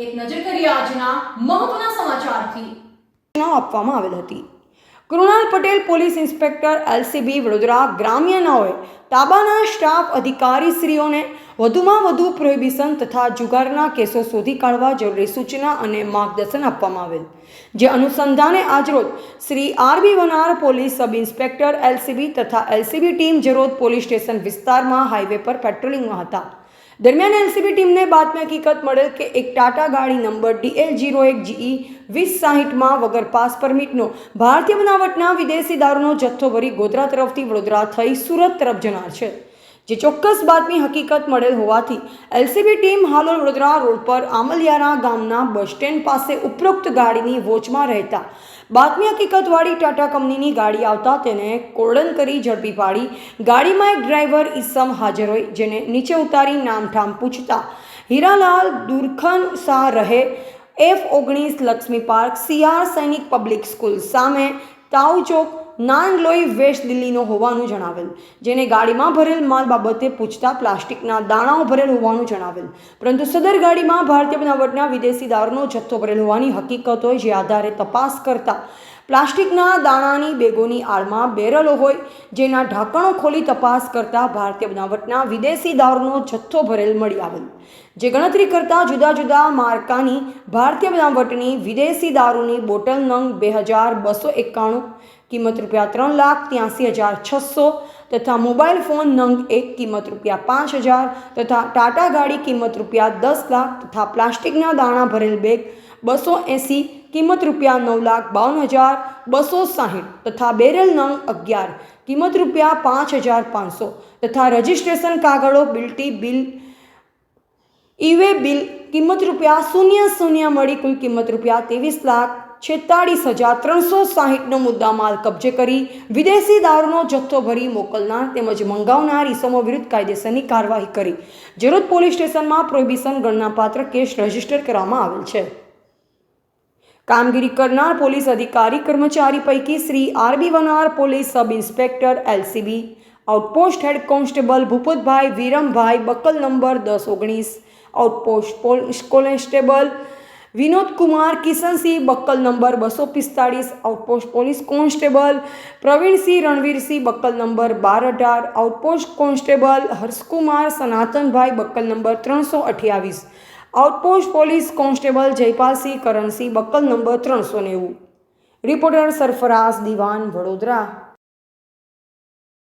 એક નજર કરીએ આજના મહત્વના સમાચારથી આપવામાં આવેલ હતી। Krunal Patel police inspector LCB Vadodara ગ્રામ્યનાઓએ તાબાના સ્ટાફ અધિકારીશ્રીઓને વધુમાં વધુ પ્રોહિબિશન તથા જુગારના કેસો શોધી કાઢવા જરૂરી સૂચના અને માર્ગદર્શન આપવામાં આવેલ, જે અનુસંધાને આજરોજ Shri R B Vanar police sub inspector LCB તથા LCB team Jarod police station વિસ્તારમાં હાઈવે પર પેટ્રોલિંગમાં હતા। દરમિયાન એલસીબી ટીમને બાતમી હકીકત મળેલ કે એક ટાટા ગાડી નંબર DL01GE 2060માં વગર પાસ પરમિટનો ભારતીય બનાવટના વિદેશી દારૂનો જથ્થો ભરી ગોધરા તરફથી વડોદરા થઈ સુરત તરફ જનાર છે, જે ચોક્કસ બાતમી હકીકત મળેલ હોવાથી LCB team Halol Vadodara road પર આમલિયારા ગામના બસ સ્ટેન્ડ પાસે ઉપરોક્ત ગાડીની વોચમાં રહેતા બાતમી હકીકતવાળી ટાટા કંપનીની ગાડી આવતા તેને કોર્ડન કરી ઝડપી પાડી ગાડીમાં એક ડ્રાઈવર ઈસમ હાજર હોય, જેને નીચે ઉતારી નામઠામ પૂછતા હીરાલાલ દુરખન શાહ રહે F19 લક્ષ્મી પાર્ક CR સૈનિક પબ્લિક સ્કૂલ સામે તાઉ ચોક નાનલોઈ વેસ્ટ દિલ્હીનો હોવાનું જણાવેલ, જેને ગાડીમાં ભરેલ માલ બાબતે પૂછતા પ્લાસ્ટિકના દાણાઓ ભરેલ હોવાનું જણાવેલ, પરંતુ સદર ગાડીમાં ભારતીય બનાવટના વિદેશી દારૂનો જથ્થો ભરેલ હોવાની હકીકત હોય, જે આધારે તપાસ કરતા પ્લાસ્ટિકના દાણાની બેગોની આડમાં બેરલો હોય, જેના ઢાંકણો ખોલી તપાસ કરતા ભારતીય બનાવટના વિદેશી દારૂનો જથ્થો ભરેલ મળી આવેલ, જે ગણતરી કરતા જુદા જુદા માર્કાની ભારતીય બનાવટની વિદેશી દારૂની બોટલ નંગ 2291, કિંમત રૂપિયા 3,83,600 તથા મોબાઈલ ફોન નંગ 1 કિંમત રૂપિયા 5,000 તથા ટાટા ગાડી કિંમત રૂપિયા 10 લાખ તથા પ્લાસ્ટિકના દાણા ભરેલ બેગ 280 કિંમત રૂપિયા 9,52,260 તથા બેરેલ નંગ 11 કિંમત રૂપિયા 5,500 તથા રજિસ્ટ્રેશન કાગળો બિલ્ટી બિલ ઈવે બિલ કિંમત રૂપિયા 00 મળી કુલ કિંમત રૂપિયા 23,46,360નો મુદ્દામાલ કબજે કરી વિદેશી દારૂનો જથ્થો ભરી મોકલનાર તેમજ મંગાવનાર ઈસમો વિરુદ્ધ કાયદેસરની કાર્યવાહી કરી જરોદ પોલીસ સ્ટેશનમાં પ્રોહિબિશન ગણનાપાત્ર કેસ રજીસ્ટર કરવામાં આવેલ છે। કામગીરી કરનાર પોલીસ અધિકારી કર્મચારી પૈકી Shri R B Vanar police sub inspector LCB outpost head constable Bhupatbhai Virambhai buckle number 1019, outpost police constable Vinod Kumar Kishansinh buckle number 245, outpost police constable Pravinsinh Ranvirsinh buckle number 1218, outpost constable Harshkumar Sanatanbhai buckle number 328, outpost police constable Jaypalsinh Karansinh buckle number 390। Reporter Sarfaraz દિવાન, વડોદરા।